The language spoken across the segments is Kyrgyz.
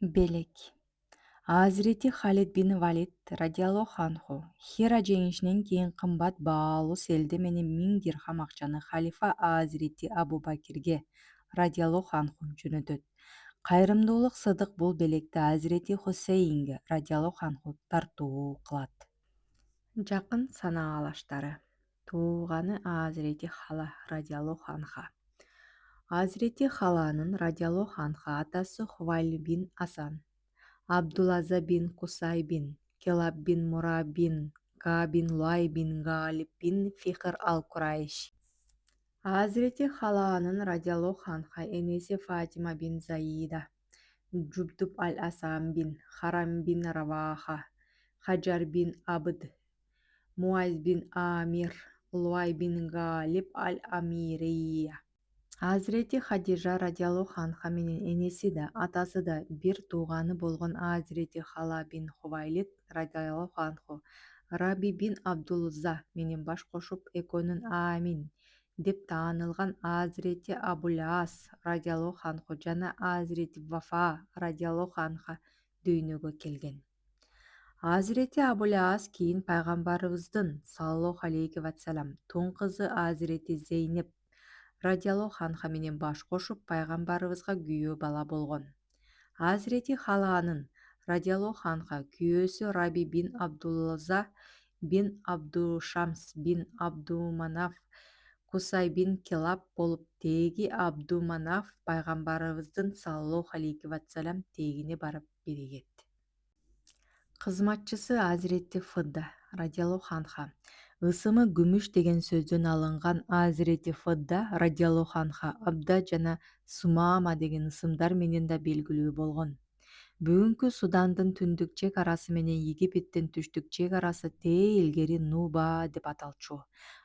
Белек. Азирети Халид бин Валид радиаллаху анху Хира жеңишинен кийин кымбат баалуу селде менен 1000 дирхам акчаны халифа Азирети Абу Бакирге радиаллаху анху жөнөтөт. Кайрымдуулук сыдык бул белекти Азирети Хусейнге радиаллаху анху тартуу кылат. Жакын санаалаштары. Тууганы Азирети Хала радиаллаху анха. Азирети Халанын радиаллаху анха атасы Хувайль бин Асан, Абдулаза бин Кусай бин Келаб бин Мура бин Ка бин Луай бин Галиб бин Фихр ал-Курайш. Азирети Халаанын радиаллаху анха энеси Фатима бин Заида, Джубдуб аль-Асам бин Харам бин Раваха, Хаджар бин Абд, Муайз бин Амир, Луай бин Галиб аль-Амирия. Азирети Хадижа радиаллаху анха менен энеси да, атасы да бир тууганы болгон Азирети Хала бин Хувайлид радиаллаху анху Раби бин Абдулза менен баш кошуп экөөнүн Амин деп таанылган Азирети Абул-Ас радиаллаху анху жана Азирети Вафа радиаллаху анха дүйнөгө келген. Азирети Абул-Ас кийин пайгамбарыбыздын саллаллаху алейхи вассалам тун кызы Азирети Зейнеп радиаллаху анха менен баш кошуп пайгамбарыбызга күйөө бала болгон. Азирети Халаанын радиаллаху анха күйөөсү Раби бин Абдулза бин Абдушамс бин Абдуманаф Кусай бин Келаб болуп, теги Абдуманаф пайгамбарыбыздын саллаллаху алейхи вассалам тегине барып биригет. Кызматчысы Азирети Фыдда радиаллаху анха. Ысымы күмүш деген сөздөн алынган Азирети Фыдда радиаллаху анха Абда жана Сумама деген ысымдар менен да белгилүү болгон. Бүгүнкү Судандын түндүк чек арасы менен Египеттин түштүк чек арасы тээ илгери Нуба деп аталчу.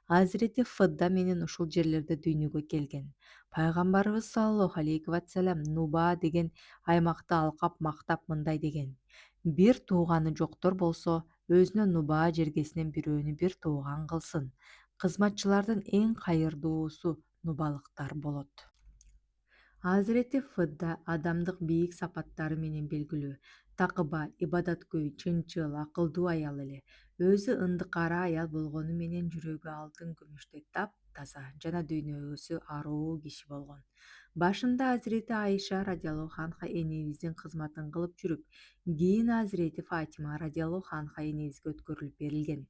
Азирети Фыдда менен ушул жерлерде дүйнөгө келген. Пайгамбарыбыз саллаллаху алейхи вассалам Нуба деген аймакты алкап мактап мындай деген: бир тууганы жоктор болсо, өзүнө Нуба жергесинен бирөөнү бир тууган кылсын. Кызматчылардын эң кайырдуусу нубалыктар болот. Азирети Фыдда адамдык бийик сапаттары менен белгилүү. Такыба, ибадаткөй, чынчыл, акылдуу аял эле. Өзү ындыкара аял болгону менен жүрөгү алтын күмүштөй таптаза жана дүйнөсү аруу киши болгон. Башында Азирети Айша радиаллаху анха энебиздин кызматын кылып жүрүп, кийин Азирети Фатима радиаллаху анха энебизге өткөрүлүп берилген.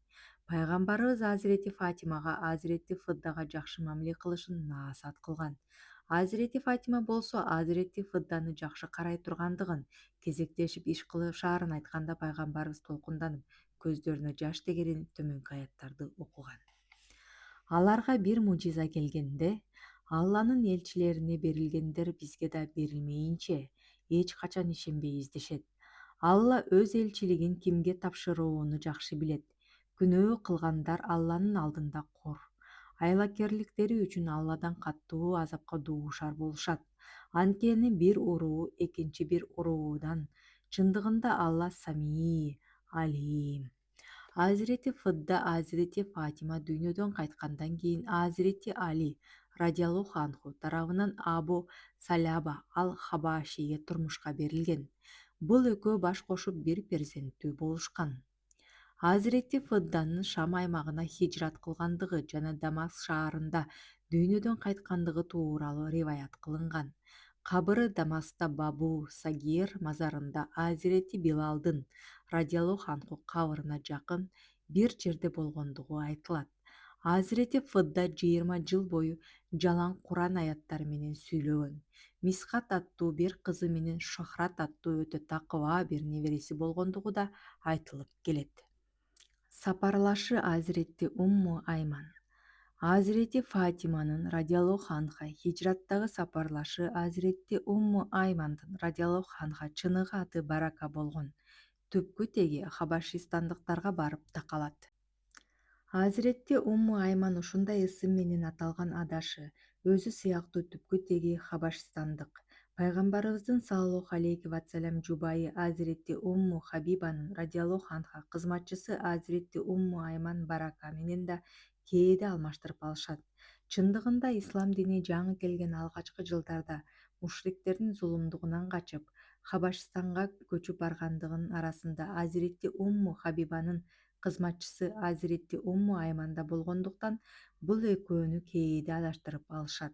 Пайгамбарыбыз Азирети Фатимага Азирети Фыддага жакшы мамиле кылышын наасаат кылган. Азирети Фатима болсо Азирети Фыдданы жакшы карай тургандыгын, кезектешип иш кылышаарын айтканда пайгамбарыбыз толкунданып, көздөрүнө жаш тегеренип төмөнкү аяттарды окуган. Аларга бир мужиза келгенде, Алланын элчилерине берилгендер бизге да берилмейинче эч качан ишенбейбиз дешет. Алла өз элчилигин кимге тапшырууну жакшы билет. Күнөө кылгандар Алланын алдында кур. Айлакерликтери үчүн Алладан каттуу азапка дуушар болушат. Анткени бир уруу экинчи бир уруудан. Чындыгында Алла Самии, Алим. Азирети Фыдда Азирети Фатима дүйнөдөн кайткандан кийин Азирети Али радиаллаху анху тарабынан Абу Саляба ал-Хабашиге турмушка берилген. Бул экөө баш кошуп бир перзенттүү болушкан. Азирети Фыдданын Шам аймагына хижрат кылгандыгы жана Дамаск шаарында дүйнөдөн кайткандыгы тууралуу риваят кылынган. Кабыры Дамаскта Бабу Сагир мазарында Азирети Билалдын радиаллаху анху кабырына жакын бир жерде болгондугу айтылат. Азирети Фыдда 20 жыл бою жалаң Куран аяттары менен сүйлөгөн. Мисхат аттуу бир кызы менен Шохрат аттуу өтө такыба бир небереси болгондугу да айтылып келет. Сапарлашы Азирети Умму Айман. Азирети Фатиманын радиаллаху анха хижраттагы сапарлашы Азирети Умму Аймандын радиаллаху анха чыныгы аты Барака болгон. Түпкү теги хабашистандыктарга барып такалат. Азирети Умму Айман ушундай ысым менен аталган адашы, өзү сыяктуу түпкү теги хабашстандык. Пайгамбарыбыздын саллаллаху алейхи вассалам жубайы Азирети Умму Хабибанын радиаллаху анха кызматчысы Азирети Умму Айман Барака менен да кээде алмаштырып алышат. Чындыгында ислам дини жаңы келген алгачкы жылдарда мушриктердин зулумдугунан качып, Хабашстанга көчүп баргандыгынын арасында Азиретти Умму Хабибанын кызматчысы Азиретти Умму Айман да болгондуктан бул экөөнү кээде адаштырып алышат.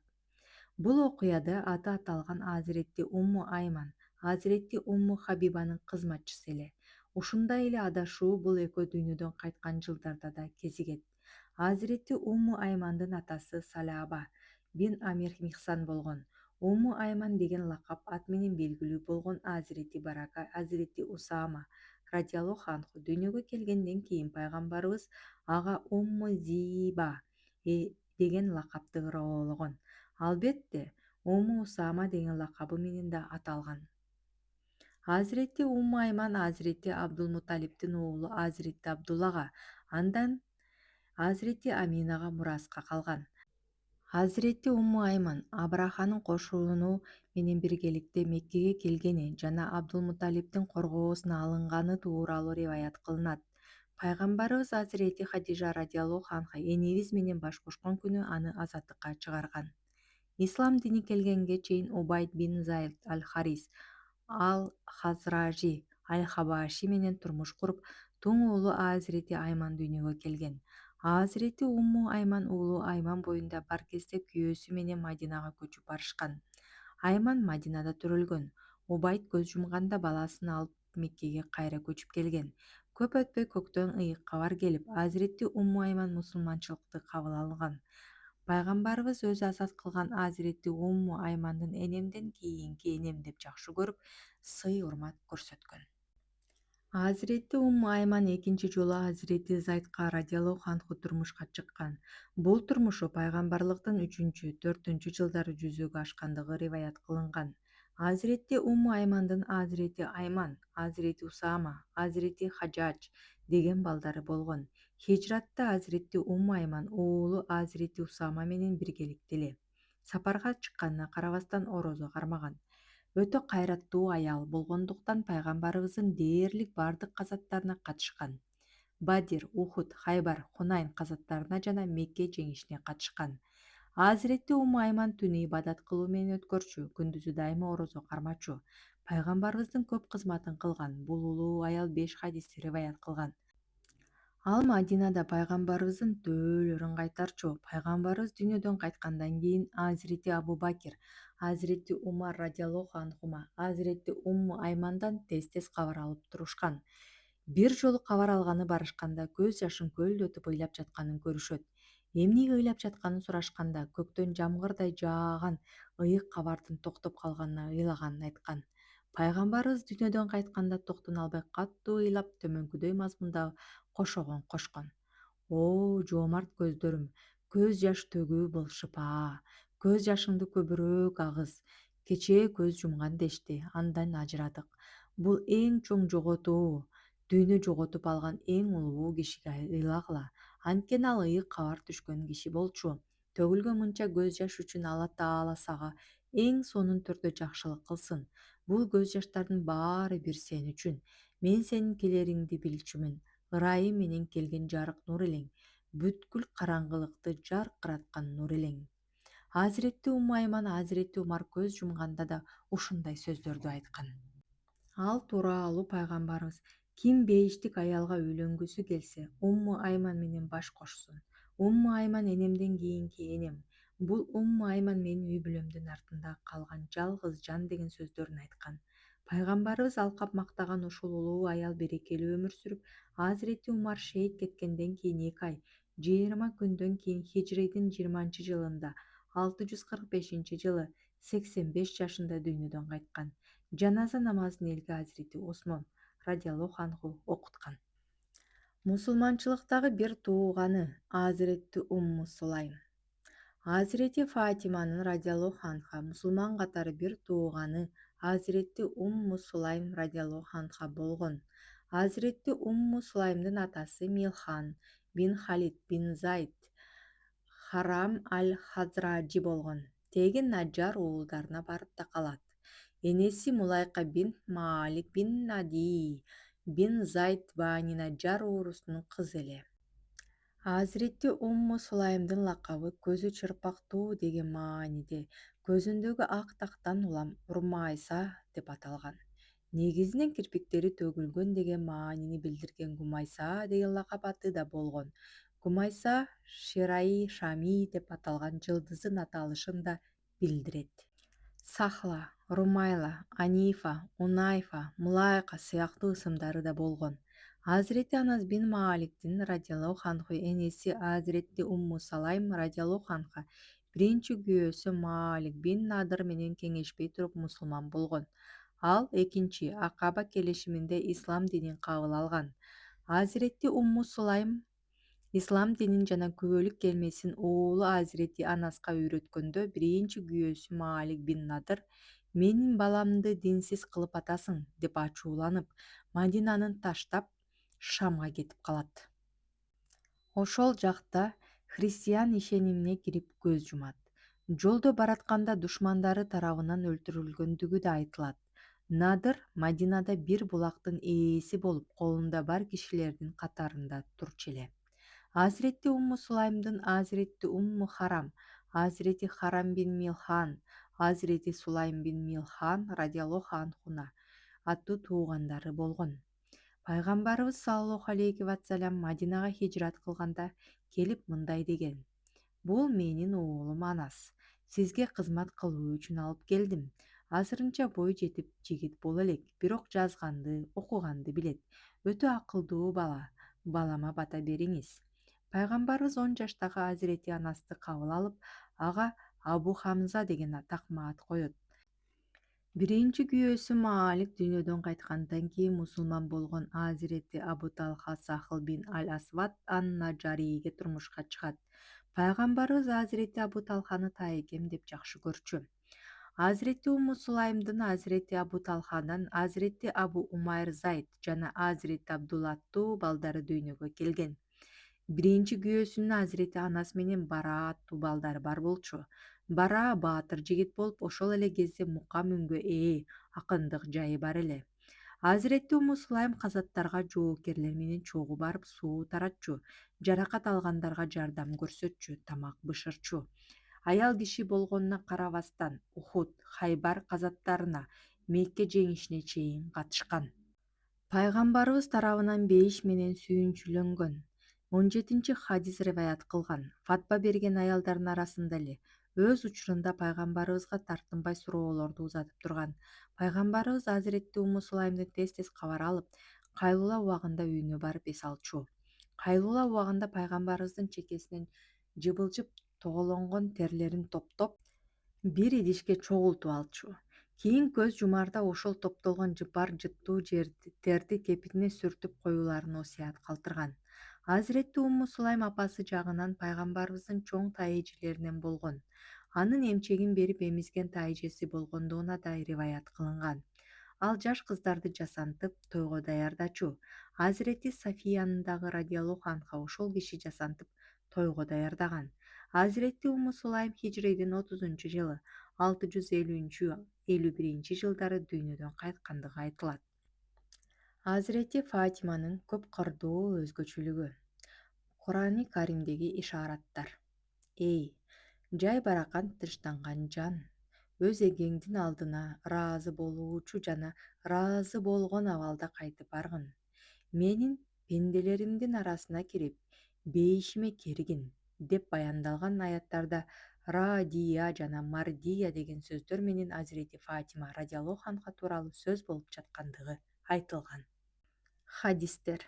Бул окуяда аты аталган Азиретти Умму Айман Азиретти Умму Хабибанын кызматчысы эле. Ушундай эле адашуу бул экөө дүйнөдөн кайткан жылдарда да кезигет. Азиретти Умму Аймандын атасы Салаба бин Амир Михсан болгон. Умму Айман деген лакап ат менен белгилүү болгон Азиретти Барака Азиретти Усама радиаллаху анху дүйнөгө келгенден кийин пайгамбарыбыз ага Умму Зиба деген лакапты ырабологон. Албетте, Умму Усама деген лакабы менен да аталган. Азиретти Умму Айман Азиретти Абдулмуталиптин уулу Азиретти Абдуллага, андан Азиретти Аминага мураска калган. Азиретти Умму Айман Абраханын кошуну менен биргеликте Меккеге келгени жана Абдулмуталиптин коргоосуна алынганы тууралуу риваят кылынат. Пайгамбарыбыз Азирети Хадижа радиаллаху анха энебиз менен баш кошкон күнү аны азаттыкка чыгарган. Ислам дини келгенге чейин Убайд бин Зайд аль-Харис ал-Хазражи аль-Хабаши менен турмуш куруп, туң уулу Азирети Айман дүйнөгө келген. Азирети Умму Айман уулу Айман боюнда бар кезде күйөөсү менен Мадинага көчүп барышкан. Айман Мадинада төрөлгөн. Убайд көз жумганда баласын алып Меккеге кайра көчүп келген. Көп өтпөй көктөн ыйык кабар келип, Азирети Умму Айман мусулманчылыкты кабыл алган. Пайгамбарыбыз өзү азат кылган Азиретти Умму Аймандын энемден кийинки энем деп жакшы көрүп, сый урмат көрсөткөн. Азиретти Умму Айман экинчи жолу Азирети Зайдка радиаллаху анху турмушка чыккан. Бул турмушу пайгамбарлыктын 3-4 жылдары жүзөгө ашкандыгы риваят кылынган. Азиретти Умму Аймандын Азирети Айман, Азирети Усама, Азирети Хаджадж деген балдары болгон. Хижратта Азиретти Умму Айман уулу Азирети Усама менен биргеликте эле. Сапарга чыкканына карабастан орозо кармаган. Өтө кайраттуу аял болгондуктан пайгамбарыбыздын дээрлик бардык казаттарына катышкан. Бадир, Ухуд, Хайбар, Хунайн казаттарына жана Мекке жеңишине катышкан. Азиретти Умму Айман түнү ибадат кылуу менен өткөрчү, күндүзү дайыма орозо кармачу. Пайгамбарыбыздын көп кызматын кылган. Бул улуу аял 5 хадисти риваят кылган. Ал Мадинада пайгамбарыбыздын төбөлөрүн кайтарчу. Пайгамбарыбыз дүйнөдөн кайткандан кийин Азирети Абу Бакир, Азирети Умар радиаллаху анхума, Азирети Умму Аймандан тез-тез кабар алып турушкан. Бир жолу кабар алганы барышканда көз жашын көлдөтүп ыйлап жатканын көрүшөт. Эмнеге ыйлап жатканын сурашканда көктөн жамгырдай жааган ыйык кабардын токтоп калганына ыйлаганын айткан. Пайгамбарыбыз дүйнөдөн кайтканда токтоно албай катуу ыйлап төмөнкүдөй мазмундагы кошогон кошкон. О, жоомарт көздөрүм, көз жаш төгүү бул шыпаа. Көз жашыңды көбүрөөк агыз. Кечээ көз жумган дешти, андан ажырадык. Бул эң чоң жоготуу. Дүйнө жоготуп алган эң улуу кишиге ыйлагыла. Анткени ал ыйык кабар түшкөн киши болчу. Төгүлгөн мынча көз жаш үчүн Алла Таала сага эң сонун түрдө жакшылык кылсын. Бул көз жаштардын баары бир сен үчүн. Мен сенин келериңди билчүмүн. Ырайым менен келген жарык нур элең. Бүткүл караңгылыкты жаркыраткан нур элең. Азиретти Умму Айман Азиретти Умар көз жумганда да ушундай сөздөрдү айткан. Ал тууралуу пайгамбарыбыз ким бейиштик аялга үйлөнгүсү келсе, Умму Айман менен баш кошсун. Умму Айман энемден кийинки энем. Бул Умму Айман менин үй бүлөмдүн артында калган жалгыз жан деген сөздөрүн айткан. Пайгамбарыбыз алкап мактаган ушул улуу аял берекелүү өмүр сүрүп, Азирети Умар шейит кеткенден кийин 2 ай, 20 күндөн кийин Хижридин 20-жылында 645-жылы 85 жашында дүйнөдөн кайткан. Жаназа намазын элге Азирети Осмон радиаллаху анху окуткан. Мусулманчылыктагы бир тууганы Азиретти Умму Сулайм. Азирети Фатиманын радиаллаху анха мусулман катары бир тууганы Азиретти Умму Сулайм радиаллаху анха болгон. Азиретти Умму Сулаймдын атасы Милхан бин Халид бин Зайд Харам аль-Хазражи болгон. Теги Наджар уулдарына барып да калат. Энеси Мулайка бин Маалик бин Нади бин Зайд Бани Наджар уурусунун кызы эле. Азиретти Умму Сулаймдын лакабы көзү чырпактуу деген мааниде, көзүндөгү ак тактан улам Урмайса деп аталган. Негизинен кирпиктери төгүлгөн деген маанини билдирген Гумайса деген лакап аты да болгон. Гумайса Шираи Шами деп аталган жылдыздын аталышын да билдирет. Сахла, Румайла, Анифа, Унайфа, Мулайка сыяктуу ысымдары да болгон. Азирети Анас бин Мааликтин радиаллаху анху энеси Азиретти Умму Салайм радиаллаху анха биринчи күйөөсү Маалик бин Надыр менен кеңешпей туруп мусулман болгон. Ал экинчи Акаба келишиминде ислам динин кабыл алган. Азиретти Умму Сулайм ислам динин жана күбөлүк келмесин уулу Азирети Анаска үйрөткөндө биринчи күйөөсү Маалик бин Надыр «Менин баламды динсиз кылып атасың» деп ачууланып, Мадинанын таштап, Шамга кетип калат. Ошол жакта христиан ишенимине кирип көз жумат. Жолдо баратканда душмандары тарабынан өлтүрүлгөндүгү да айтылат. Надыр Мадинада бир булактын ээси болуп, колунда бар кишилердин катарында турчу эле. Азиретти Умму Сулаймдын Азиретти Умму Харам, Азирети Харам бин Милхан, Азирети Сулайм бин Милхан радиаллаху анхуна аттуу туугандары болгон. Пайгамбарыбыз саллаллаху алейхи вассалам Мадинага хижрат кылганда келип мындай деген: «Бул менин уулум Анас. Сизге кызмат кылуу үчүн алып келдим. Азырынча бой жетип жигит боло элек, бирок жазганды, окуганды билет. Өтө акылдуу бала. Балама бата бериңиз». Пайгамбарыбыз 10 жаштагы Азирети Анасты кабыл алып, ага Абу Хамза деген такма ат коет. Биринчи күйөөсү Маалик дүйнөдөн кайткандан кийин мусулман болгон Азирети Абу Талха Сахл бин Аль-Асвад ан-Наджарийге турмушка чыгат. Пайгамбарыбыз Азирети Абу Талханы таекем деп жакшы көрчү. Азирети Умму Сулаймдын Азирети Абу Талхадан Азирети Абу Умайр Зайд жана Азирети Абдулла аттуу балдары дүйнөгө келген. Биринчи күйөөсүнүн Азирети Анас менен Бара аттуу балдары бар болчу. Бара баатыр жигит болуп, ошол эле кезде мукам үнгө ээ, акындык жайы бар эле. Азиретти Умму Сулайм казаттарга жоокерлер менен чогуу барып суу таратчу, жаракат алгандарга жардам көрсөтчү, тамак бышырчу. Аял киши болгонуна карабастан Ухуд, Хайбар казаттарына, Мекке жеңишине чейин катышкан. Пайгамбарыбыз тарабынан бейиш менен сүйүнчүлөнгөн. 17 хадис риваят кылган. Фатва берген аялдардын арасында эле өз учурунда пайгамбарыбызга тартынбай суроолорду узатып турган. Пайгамбарыбыз Азиретти Умму Сулаймдын тез-тез кабар алып, кайлуула убагында үйүнө барып эс алчу. Кайлуула убагында пайгамбарыбыздын чекесинен жыбылжып тоголонгон терлерин топтоп, бир идишке чогултуп алчу. Кийин көз жумарда ошол топтолгон жыпар жыттуу терди кепине сүртүп коюуларын осуят калтырган. Азиретти Умму Сулайм апасы жагынан пайгамбарыбыздын чоң таежилеринен болгон. Анын эмчегин берип эмизген таежеси болгондугуна да риваят кылынган. Ал жаш кыздарды жасантып, тойго даярдачу. Азирети Сафиянын дагы радиаллаху анха ошол киши жасантып, тойго даярдаган. Азиретти Умму Сулайм хижрийдин 30-жылы 650-51 дүйнөдөн кайткандыгы айтылат. Азирети Фатиманын көп кырдуу өзгөчөлүгү. Курани Каримдеги ишараттар. Эй, жай-баракан тынчтанган жан, өз эгеңдин алдына ыраазы болуучу жана ыраазы болгон абалда кайтып баргын. Менин пенделеримдин арасына кирип, бейишиме киргин деп баяндалган аяттарда Радия жана Мардия деген сөздөр менен Азирети Фатима радиаллаху анха тууралуу сөз болуп жаткандыгы айтылган. Хадистер.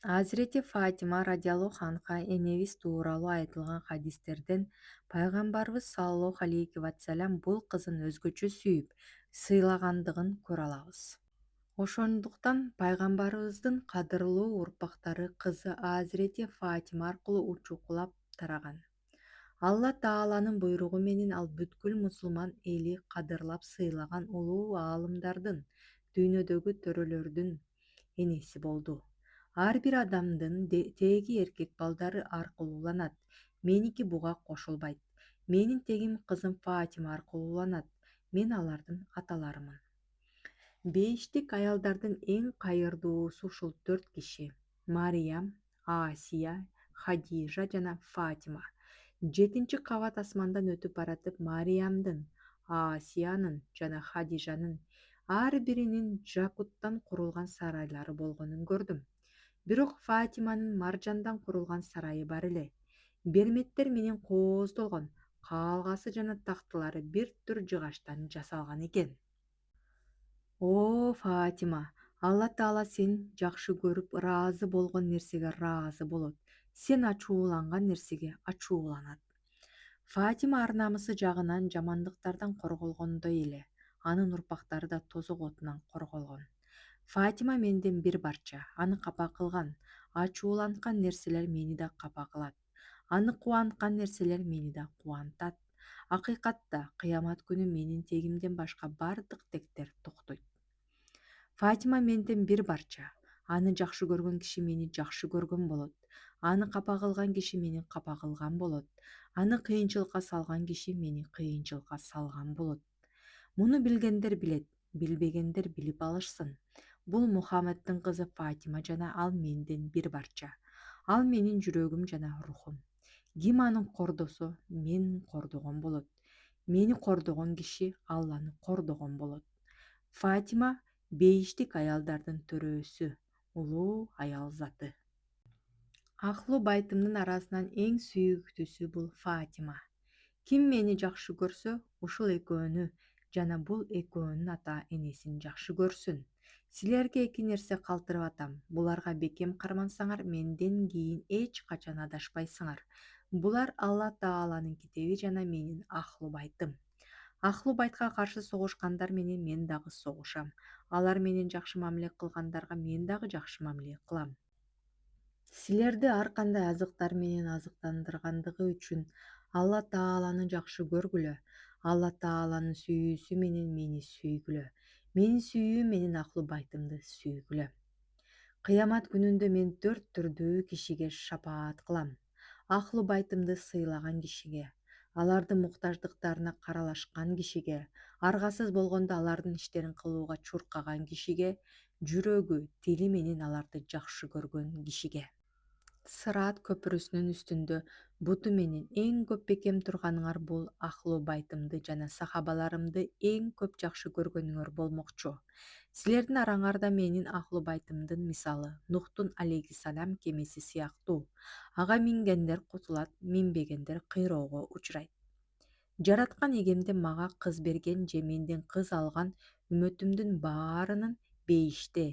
Азирети Фатима радиаллаху анха энебиз тууралуу айтылган хадистерден пайгамбарыбыз саллаллаху алейхи вассалам бул кызын өзгөчө сүйүп, сыйлагандыгын көрө алабыз. Ошондуктан пайгамбарыбыздын кадырлуу урпактары кызы Азирети Фатима аркылуу учукулап тараган. Алла Тааланын буйругу менен ал бүткүл мусулман эли кадырлап сыйлаган улуу аалымдардын, дүйнөдөгү төрөлөрдүн энеси болду. Ар бир адамдын теги эркек балдары аркылуу уланат. Меники буга кошулбайт. Менин тегим кызым Фатима аркылуу уланат. Мен алардын аталарымын. Бейиштик аялдардын эң кайырдуусу ушул 4 киши: Мариям, Асия, Хадижа жана Фатима. 7-кабат асмандан өтүп баратып Мариямдын, Асиянын жана Хадижанын ар биринин жакуттан курулган сарайлары болгонун көрдүм. Бирок Фатиманын маржандан курулган сарайы бар эле. Берметтер менен кооздолгон, каалгасы жана тактылары бир түр жыгачтан жасалган экен. О, Фатима, Алла Таала сен жакшы көрүп ыраазы болгон нерсеге ыраазы болот. Сен ачууланган нерсеге ачууланат. Фатима ар намысы жагынан жамандыктардан корголгондой эле, анын урпактары да тозок отунан корголгон. Фатима менден бир барча, аны капа кылган, ачууланткан нерселер мени да капа кылат. Аны кубанткан нерселер мени да кубантат. Акыйкатта кыямат күнү менин тегимден башка бардык тектер токтойт. Фатима менден бир барча. Аны жакшы көргөн киши мени жакшы көргөн болот. Аны капа кылган киши мени капа кылган болот. Аны кыйынчылыкка салган киши мени кыйынчылыкка салган болот. Муну билгендер билет, билбегендер билип алышсын. Бул Мухаммеддин кызы Фатима жана ал менден бир барча. Ал менин жүрөгүм жана рухум. Ким аны кордосо, мен кордогон болот. Мени кордогон киши Алланы кордогон болот. Фатима бейиштик аялдардын төрөөсү, улуу аял заты. Аhlу байтымдын арасынан эң сүйүктүүсү бул Фатима. Ким мени жакшы көрсө, ушул экөөнү жана бул экөөнүн ата энесин жакшы көрсүн. Силерге эки нерсе калтырып атам. Буларга бекем кармансаңар, менден кийин эч качан адашпайсыңар. Булар Алла Тааланын китеби жана менин Аhlу байтым. Аhlу байтка каршы согушкандар менен мен дагы согушам. Алар менен жакшы мамиле кылгандарга мен дагы жакшы мамиле кылам. Силерди ар кандай азыктар менен азыктандыргандыгы үчүн Алла Тааланы жакшы көргүлө. Алла Тааланын сүйүүсү менен мени сүйгүлө. Менин сүйүүм менен Аhlу байтымды сүйгүлө. Кыямат күнүндө мен төрт түрдүү кишиге шапаат кылам. Аhlу байтымды сыйлаган кишиге, алардын муктаждыктарына каралашкан кишиге, аргасыз болгондо алардын иштерин кылууга чуркаган кишиге, жүрөгү, тили менен аларды жакшы көргөн кишиге. Сыраат көпүрөсүнүн үстүндө буту менен эң көп бекем турганыңар бул Аhlу байтымды жана сахабаларымды эң көп жакшы көргөнүңөр болмокчу. Силердин араңарда менин Аhlу байтымдын мисалы Нухтун алейхиссалам кемеси сыяктуу. Ага мингендер кутулат, минбегендер кыйроого учурайт. Жараткан эгемде мага кыз берген же менден кыз алган үмөтүмдүн баарынын бейиште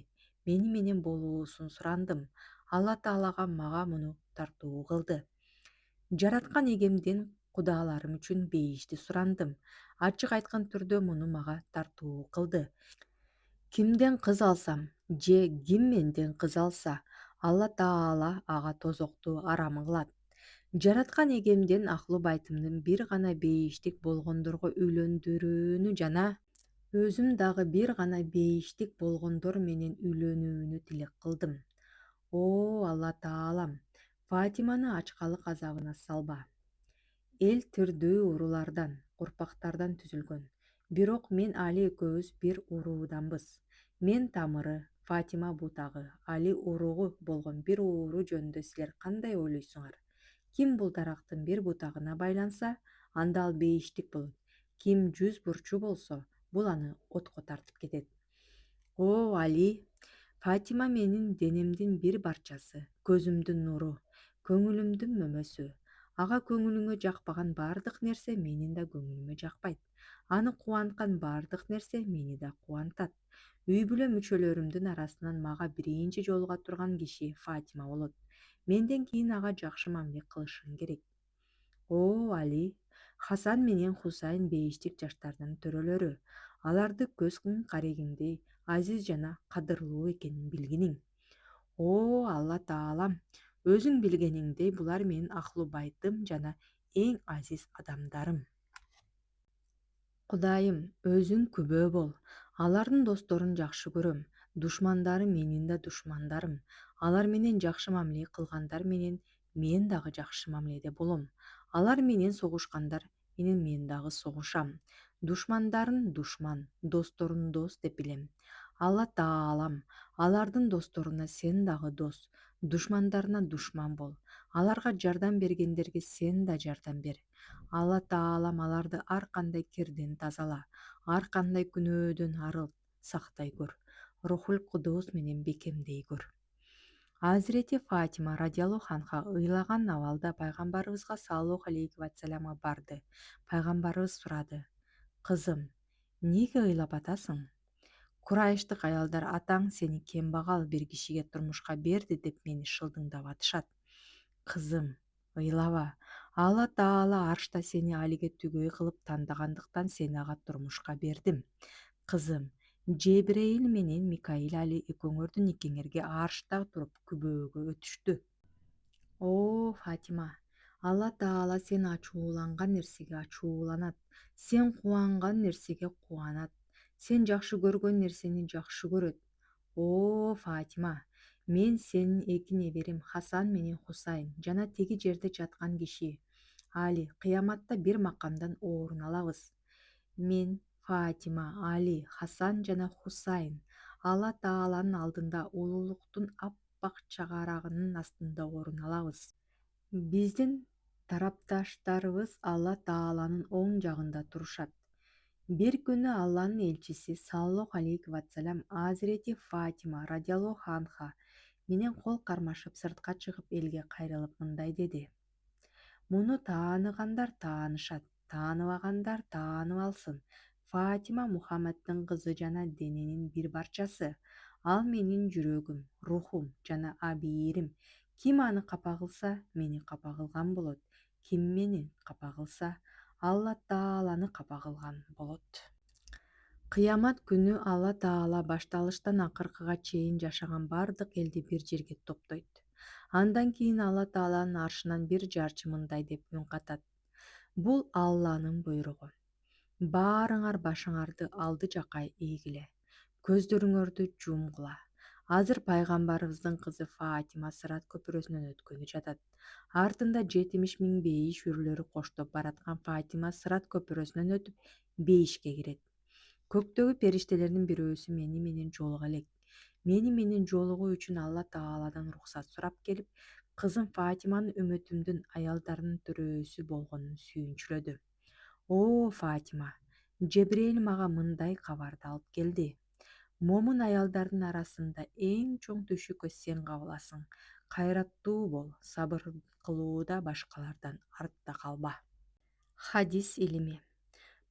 мени менен болуусун сурандым. Алла Таалага мага муну тартуу кылды. Жараткан эгемден кудаларым үчүн бейишти сурандым. Ачык айткан түрдө муну мага тартуу кылды. Кимден кыз алсам же ким менден кыз алса, Алла Таала ага тозокту арам кылат. Жараткан эгемден Аhlу байтымдын бир гана бейиштик болгондорго үйлөндүрүүнү жана өзүм дагы бир гана бейиштик болгондор менен үйлөнүүнү тилек кылдым. О, Алла Таалам, Фатиманы ачкалык азабына салба. Эл тирдүү урулардан, урпактардан түзүлгөн. Бирок мен Али экөөбүз бир урууданбыз. Мен тамыры, Фатима бутагы, Али уругу болгон бир ууру жөнүндө силер кандай ойлойсуңар? Ким бул дарактын бир бутагына байланса, анда ал бейиштик болот. Ким 100 бурчу болсо, бул аны отко тартып кетет. О, Али, Фатима менин денемдин бир барчасы, көзүмдүн нуру, көңүлүмдүн мөмөсү. Ага көңүлүңө жакпаган бардык нерсе менин да көңүлүмө жакпайт. Аны кубанткан бардык нерсе мени да кубантат. Үй бүлө мүчөлөрүмдүн арасынан мага биринчи жолуга турган киши Фатима болот. Менден кийин ага жакшы мамиле кылышың керек. О, Али, Хасан менен Хусайн бейиштик жаштардын төрөлөрү. Аларды көз карегиңдей азиз жана кадырлуу экенин билгиниң. О, Алла Таалам, өзүң билгениңдей булар менин Аhlу байтым жана эң азиз адамдарым. Кудайым, өзүң күбө бол. Алардын досторун жакшы көрөм. Душмандары менин да душмандарым. Алар менен жакшы мамиле кылгандар менен мен дагы жакшы мамиледе болом. Алар менен согушкандар менен мен дагы согушам. Душмандарын душман, досторун дос деп билем. Алла Таалам, алардын досторуна сен дагы дос, душмандарына душман бол. Аларга жардам бергендерге сен да жардам бер. Алла Таалам аларды ар кандай кирден тазала, ар кандай күнөөдөн арылт. сактай көр. Рухул Кудус менен бекемдей көр. Азирети Фатима радиаллаху анха ыйлаган абалда пайгамбарыбызга саллаллаху алейхи вассаламга барды. Пайгамбарыбыз сурады: "Кызым, неге ыйлап атасың? Курайыштык аялдар атаң сени кембагал бир кишиге турмушка берди деп мени шылдыңдап атышат. Кызым, ыйлаба. Алла Таала аршта сени алиге түгөй кылып тандагандыктан сени ага турмушка бердим. Кызым, Жебирейил менен Микаил али экөөңөрдүн никеңерге аршта туруп күбөөгө өтүштү. О, Фатима, Алла Таала сен ачууланган нерсеге ачууланат. Сен кубанган нерсеге кубанат. Сен жакшы көргөн нерсени жакшы көрөт. О, Фатима, мен сенин эки неберем Хасан менен Хусайн жана тиги жерде жаткан киши Али кыяматта бир макамдан орун алабыз. Мен, Фатима, Али, Хасан жана Хусайн Алла Тааланын алдында улуулуктун аппак чагарагынын астында орун алабыз. Биздин тарапташтарыбыз Алла Тааланын оң жагында турушат. Бир күнү Алланын элчиси саллаллаху алейхи вассалам Азирети Фатима радиаллаху анха менен кол кармашып сыртка чыгып элге кайрылып мындай деди: "Муну тааныгандар таанышат, тааныбагандар таанып алсын. Фатима Мухаммаддын кызы жана дененин бир барчасы. Ал менин жүрөгүм, рухум жана абийирим. Ким аны капа кылса, мени капа кылган болот. Ким мени капа кылса, Алла Тааланы капа кылган болот." Кыямат күнү Алла Таала башталыштан акыркыга чейин жашаган бардык элди бир жерге топтойт. Андан кийин Алла Тааланын аршынан бир жарчы мындай деп үн катат: "Бул Алланын буйругу. Баарыңар башыңарды алды жакка ийгиле, көздөрүңөрдү жумгула. Азыр пайгамбарыбыздын кызы Фатима Сырат көпүрөсүнөн өткөнү жатат. Артында 70.000 бейиш үрлөрү коштоп бараткан Фатима Сырат көпүрөсүнөн өтүп бейишке кирет. Көктөгү периштелердин бирөөсү мени менен жолуга элек. Мени менен жолугуу үчүн Алла Тааладан уруксат сурап келип, кызым Фатиманын үмөтүмдүн аялдарынын төрөөсү болгонун сүйүнчүлөдү. О, Фатима, Жебрейил мага мындай кабарды алып келди. Момун аялдардын арасында эң чоң түшүккө сен кабыласың. Кайраттуу бол, сабыр кылууда башкалардан артта калба. Хадис илими.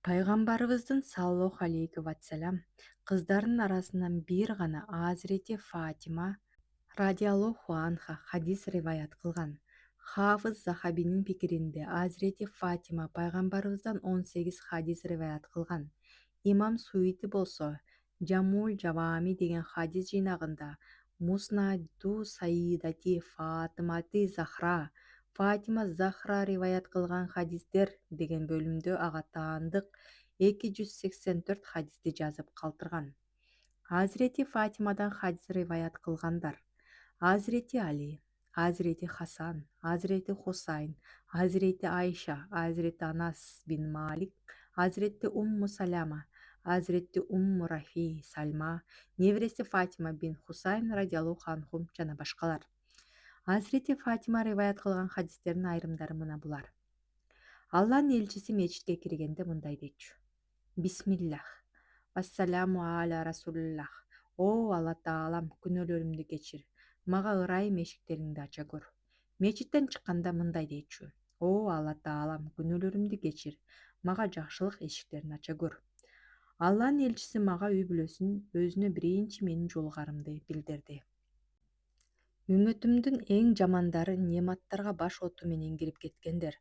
Пайгамбарыбыздын саллаллаху алейхи вассалам кыздарынын арасынан бир гана Азирети Фатима радиаллаху анха хадис риваят кылган. Хафыз Захабинин пикиринде Азирети Фатима пайгамбарыбыздан 18 хадис риваят кылган. Имам Суити болсо Жамул Жавами деген хадис жыйнагында Муснаду Саидати Фатымати Захра Фатима Захра риваят кылган хадистер деген бөлүмдө ага таандык 284 хадисти жазып калтырган. Азирети Фатимадан хадис риваят кылгандар: Азирети Али, Азирети Хасан, Азирети Хусайн, Азирети Айша, Азирети Анас бин Малик, Азирети Умму Салама, Азирети Умму Рафи Сальма, небереси Фатима бин Хусайн радиаллаху анхум жана башкалар. Азирети Фатима риваят кылган хадистердин айрымдары мына булар. Алланын элчиси мечитке киргенде мындай дейчү: Бисмиллах, вассаламу аля расулиллах. О, Алла Таалам, күнөөлөрүмдү кечир. Мага ырайым эшиктериңди ача көр. Мечиттен чыкканда мындай дейчү: О, Алла Таалам, күнөөлөрүмдү кечир. Мага жакшылык эшиктерин ача көр. Алланын элчиси мага үй бүлөсүн өзүнө биринчи менин жолугарымды билдирди. Үмөтүмдүн эң жамандары нематтарга баш оту менен кирип кеткендер.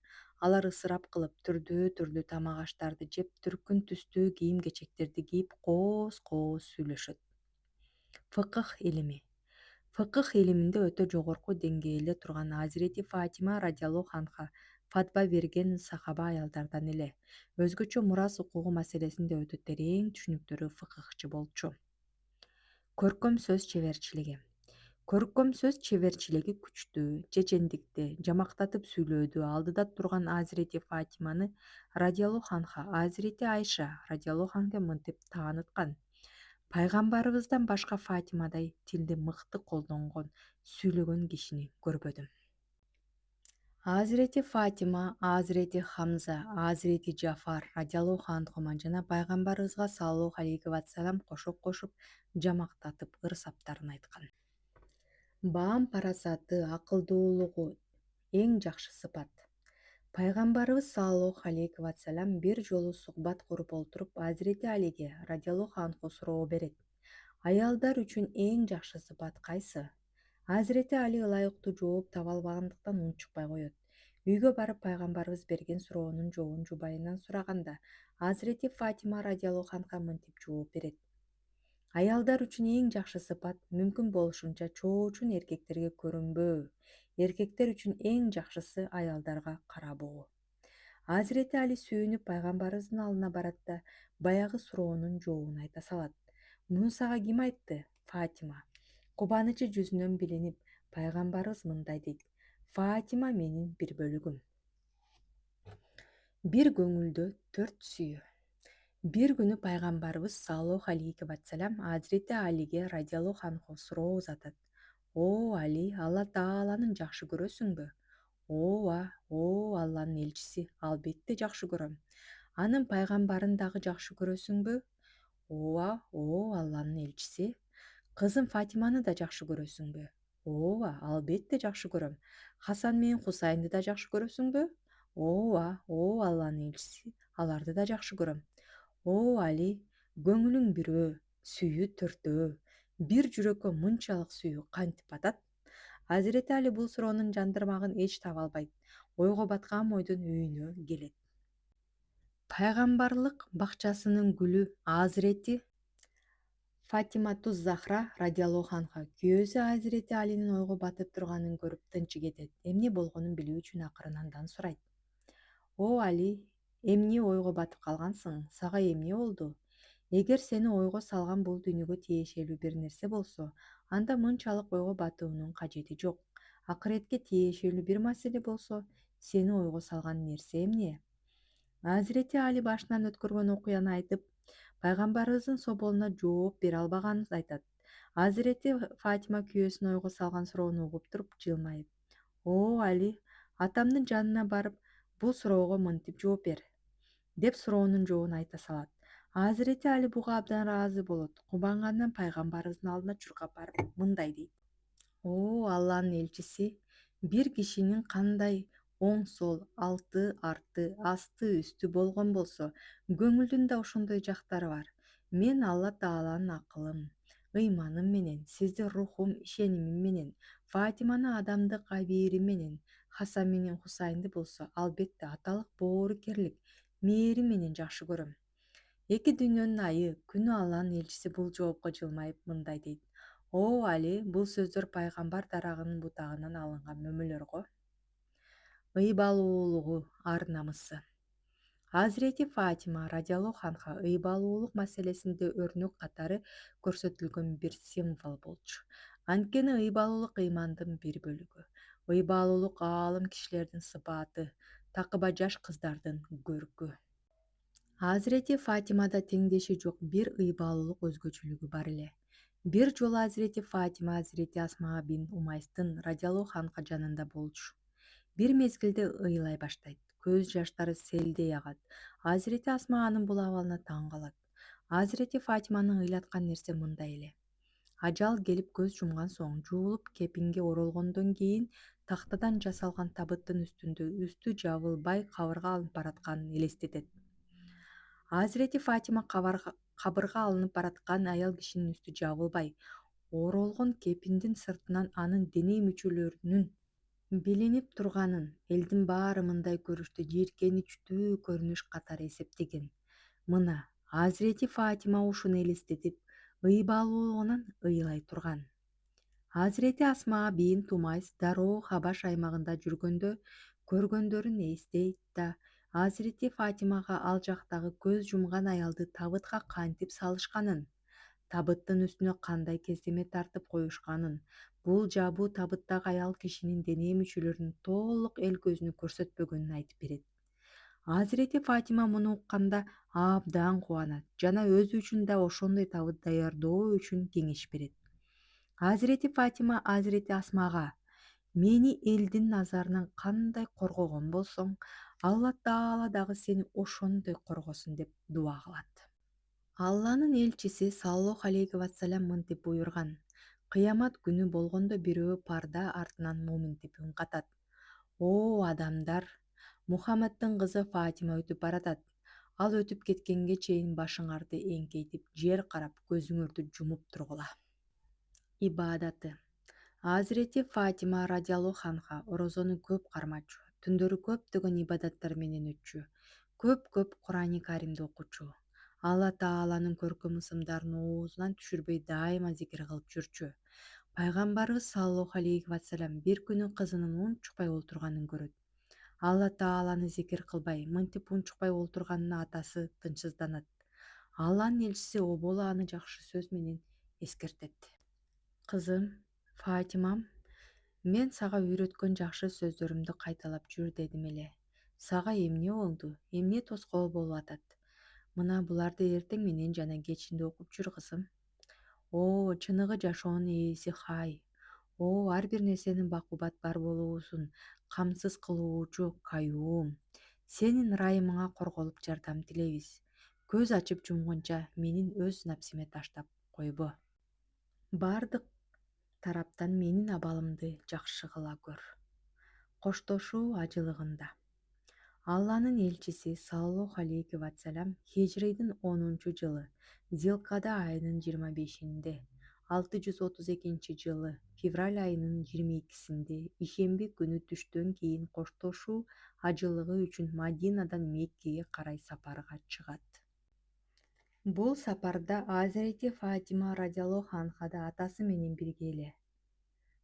Алар ысырап кылып, түрдүү тамак аштарды жеп, түркүн түстүү кийим-кечектерди кийип, кооз-кооз сүйлөшөт. Фыкых илими. Фыкых илиминде өтө жогорку деңгээлде турган Азирети Фатима радиаллаху анха фатва берген сахаба аялдардан эле. Өзгөчө мурас укугу маселесинде өтө терең түшүнүктөрү фыкыхчы болчу. Көркөм сөз чеберчилиги. Көркөм сөз чеберчилиги күчтүү, чечендикти, жамактатып сүйлөөдү алдыда турган Азирети Фатиманы радиаллаху анха Азирети Айша радиаллаху анха мынтип тааныткан: Пайгамбарыбыздан башка Фатимадай тилди мыкты колдонгон, сүйлөгөн кишини көрбөдүм. Азирети Фатима, Азирети Хамза, Азирети Джафар радиаллаху анхуман жана пайгамбарыбызга саллаллаху алейхи вассалам кошуп жамактатып ырсаптарын айткан. Баам парасаты, акылдуулугу эң жакшы сыпат. Пайгамбарыбыз саллаллаху алейхи вассалам бир жолу сухбат куруп олтуруп Азирети Алиге радиаллаху анху суроо берет. Аялдар үчүн эң жакшы сыпат кайсы? Азирети Али ылайыктуу жооп таба албагандыктан унчукпай коет. Үйгө барып пайгамбарыбыз берген суроонун жообун жубайынан сураганда, Азирети Фатима радиаллаху анха мынтип жооп берет. Аялдар үчүн эң жакшы сыпат мүмкүн болушунча чоочун эркектерге көрүнбөө. Эркектер үчүн эң жакшысы аялдарга карабоо. Азирети Али сүйүнүп пайгамбарыбыздын алдына барат да баягы суроонун жообун айта салат. Муну сага ким айтты? Фатима. Кубанычы жүзүнөн билинип, пайгамбарыбыз мындай дейт: Фатима менин бир бөлүгүм. Бир көңүлдө төрт сүйүү. Бир күнү пайгамбарыбыз саллаллаху алейхи вассалам Азирети Алиге радиаллаху анху суроо узатат. О Али, Алла Тааланын жакшы көрөсүңбү? Ооба, о Алланын элчиси, албетте жакшы көрөм. Анын пайгамбарын дагы жакшы көрөсүңбү? Ооба, о Алланын элчиси. Кызым Фатиманы да жакшы көрөсүңбү? Ооба, албетте жакшы көрөм. Хасан менен Хусайнды да жакшы көрөсүңбү? Ооба, о Алланын элчиси, аларды да жакшы көрөм. О Али, көңүлүң бирөө, сүйүү төртөө. Бир жүрөккө мынчалык сүйүү кантип атат? Азирети Али бул суроонун жандырмагын эч таба албайт. Ойго баткан бойдон үйүнө келет. Пайгамбарлык бакчасынын гүлү Азирети Фатиматуз Захра радиаллаху анха күйөөсү Азирети Алинин ойго батып турганын көрүп тынчы кетет. Эмне болгонун билүү үчүн акырын андан сурайт. О Али, эмне ойго батып калгансың? Сага эмне болду? Эгер сени ойго салган бул дүйнөгө тиешелүү бир нерсе болсо, анда мынчалык ойго батуунун кажети жок. Акыретке тиешелүү бир маселе болсо, сени ойго салган нерсе эмне? Азирети Али башынан өткөргөн окуяны айтып, пайгамбарыбыздын соболуна жооп бере албаганын айтат. Азирети Фатима күйөөсүн ойго салган суроону угуп туруп жылмайып: О Али, атамдын жанына барып, бул суроого мынтип жооп бер, деп суроонун жообун айта салат. Азирети Али буга абдан ыраазы болот. Кубангандан пайгамбарыбыздын алдына чуркап барып мындай дейт: О Алланын элчиси, бир кишинин кандай оң сол, алты арты, асты үстү болгон болсо, көңүлдүн да ошондой жактары бар. Мен Алла Тааланын акылым, ыйманым менен, сизди рухум, ишенимим менен, Фатиманы адамдык абийирим менен, Хасан менен Хусайнды болсо албетте аталык боорукерлик, мээрим менен жакшы көрөм. Эки дүйнөнүн айы, күнү Алланын элчиси бул жоопко жылмайып мындай дейт: О Али, бул сөздөр пайгамбар дарагынын бутагынан алынган мөмөлөр го. Ыйбалуулугу, ар намысы. Азирети Фатима радиаллаху анха ыйбалуулук маселесинде өрнөк катары көрсөтүлгөн бир символ болчу. Анткени ыйбалуулук ыймандын бир бөлүгү. Ыйбалуулук аалым кишилердин сыпаты, такыба жаш кыздардын көркү. Азирети Фатимада теңдеши жок бир ыйбалуулук өзгөчөлүгү бар эле. Бир жолу Азирети Фатима Азирети Асма бин Умайстын радиаллаху анха жанында болчу. Бир мезгилде ыйлай баштайт. Көз жаштары селдей агат. Азирети Асма анын бул абалына таң калат. Азирети Фатиманы ыйлаткан нерсе мындай эле. Ажал келип көз жумган соң, жуулуп кепинге оролгондон кийин тактадан жасалган табыттын үстүндө үстү жабылбай кабырга алынып баратканын элестетет. Азирети Фатима кабырга алынып бараткан аял кишинин үстү жабылбай, оролгон кепиндин сыртынан анын дене мүчөлөрүнүн билинип турганын элдин баары мындай көрүштү жийиркеничтүү көрүнүш катары эсептеген. Мына Азирети Фатима ушуну элестетип, ыйбалуулугунан ыйлай турган. Азирети Асма бин Тумайс дароо Хабаш аймагында жүргөндө көргөндөрүн эстейт да Азирети Фатимага ал жактагы көз жумган аялды табытка кантип салышканын, табыттын үстүнө кандай кездеме тартып коюшканын, бул жабуу табыттагы аял кишинин дене мүчөлөрүнүн толук эл көзүнө көрсөтпөгөнүн айтып берет. Азирети Фатима муну укканда абдан кубанат жана өзү үчүн да ошондой табыт даярдоо үчүн кеңеш берет. Азирети Фатима Азирети Асмага: Мени элдин назарынан кандай коргогон болсоң, Алла Таала дагы сени ошондой коргосун деп дуа кылат. Алланын элчиси саллаллаху алейхи вассалам мынтип буйрган: Кыямат күнү болгондо бирөө парда артынан моминтип үн катат: О адамдар, Мухаммаддын кызы Фатима өтүп баратат. Ал өтүп кеткенге чейин башыңарды эңкейтип, жер карап, көзүңөрдү жумуп тургула. Ибадаты. Азирети Фатима радиаллаху анха орозону көп кармачу, түндөрү көптөгөн ибадаттар менен өтчү, көп Курани Каримди окучу. Алла Тааланын көркөм ысымдарын оозунан түшүрбөй дайыма зикир кылып жүрчү. Пайгамбарыбыз саллаллаху алейхи вассалам бир күнү кызынын унчукпай олтурганын көрөт. Алла Тааланы зикир кылбай, мынтип унчукпай олтурганына атасы тынчсызданат. Алланын элчиси оболо аны жакшы сөз менен эскертет. Кызым, Фатимам, мен сага үйрөткөн жакшы сөздөрүмдү кайталап жүр дедим эле. Сага эмне болду? Эмне тоскоол болуп атат? Мына буларды эртең менен жана кечинде окуп жүр кызым. О, чыныгы жашоонун ээси Хай. О, ар бир нерсенин бакубат бар болуусун камсыз кылуучу Каюм. Сенин ырайымыңа корголуп жардам тилейбиз. Көз ачып жумгунча менин өз напсиме таштап койбо. Бардык тараптан менин абалымды жакшы кыла көр. Коштошуу ажылыгында. Алланын элчиси саллаллаху алейхи вассалам хижрийдин 10-жылы Зилкада айынын 25-inde, 632-жылы февраль айынын 22-синде ишемби күнү түштөн кийин коштошуу ажылыгы үчүн Мадинадан Меккеге карай сапарга чыгат. Бул сапарда Азирети Фатима радиаллаху анха да атасы менен бирге эле.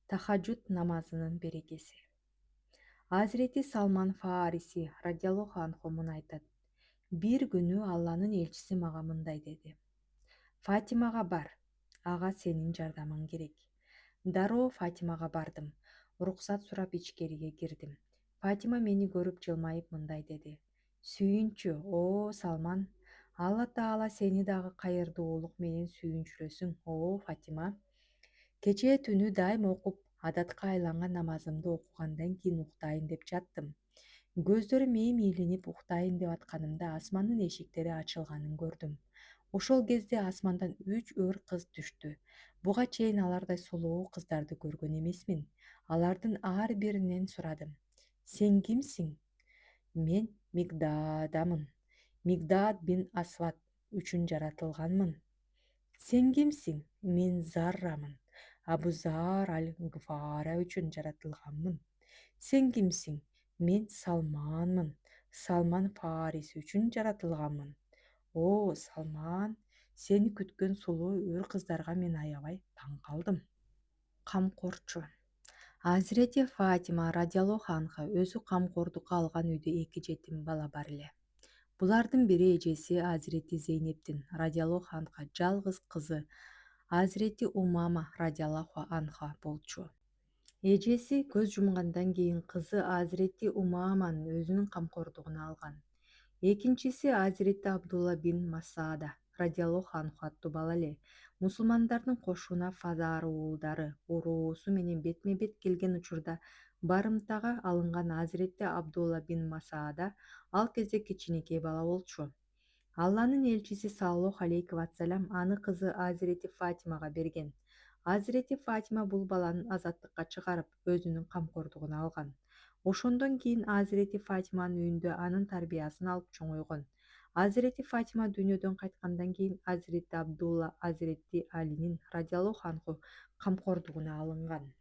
Тахажжуд намазынын берекеси. Азирети Салман Фариси радиаллаху анху муну айтат: Бир күнү Алланын элчиси мага мындай деди: Фатимага бар, ага сенин жардамың керек. Дароо Фатимага бардым, уруксат сурап ичкериге кирдим. Фатима мени көрүп жылмайып мындай деди: Сүйүнчү, о Салман, Алла Таала сени дагы кайырдуулук менен сүйүнчүрөсүң, о Фатима. Кечээ түнү дайым окуп, адатка айланган намазымды окугандан кийин уктайын деп жаттым. Көздөрүм эми илинип уктайын деп атканымда асмандын эшиктери ачылганын көрдүм. Ошол кезде асмандан 3 өр кыз түштү. Буга чейин алардай сулуу кыздарды көргөн эмесмин. Алардын ар биринен сурадым: Сен кимсиң? Мен Мигдадамын. Мигдад бин Асват үчүн жаратылганмын. Сен кимсиң? Мен Заррамын. Абу Зар аль-Гыфара үчүн жаратылганмын. Сен кимсиң? Мен Салманмын. Салман Фарис үчүн жаратылганмын. О, Салман, сени күткөн сулуу өр кыздарга мен аябай таң калдым. Камкорчу. Азирети Фатима радиаллаху анха өзү камкордукка алган үйдө 2 жетим бала бар эле. Булардын бири эжеси Азирети Зейнептин радиаллаху анха жалгыз кызы Азирети Умама радиаллаху анха болчу. Эжеси көз жумгандан кийин кызы Азирети Умаманын өзүнүн камкордугуна алган. Экинчиси Азирети Абдулла бин Масаада радиаллаху анху аттуу бала эле. Мусулмандардын кошуна Фазары уулдары уруусу менен бетме-бет келген учурда барымтага алынган Азирети Абдулла бин Масаада ал кезде кичинекей бала болчу. Алланын элчиси саллаллаху алейхи вассалам аны кызы Азирети Фатимага берген. Азирети Фатима бул баланы азаттыкка чыгарып, өзүнүн камкордугуна алган. Ошондон кийин Азирети Фатиманын үйүндө анын тарбиясын алып чоңойгон. Азирети Фатима дүйнөдөн кайткандан кийин Азирети Абдулла Азирети Алинин радиаллаху анху камкордугуна алынган.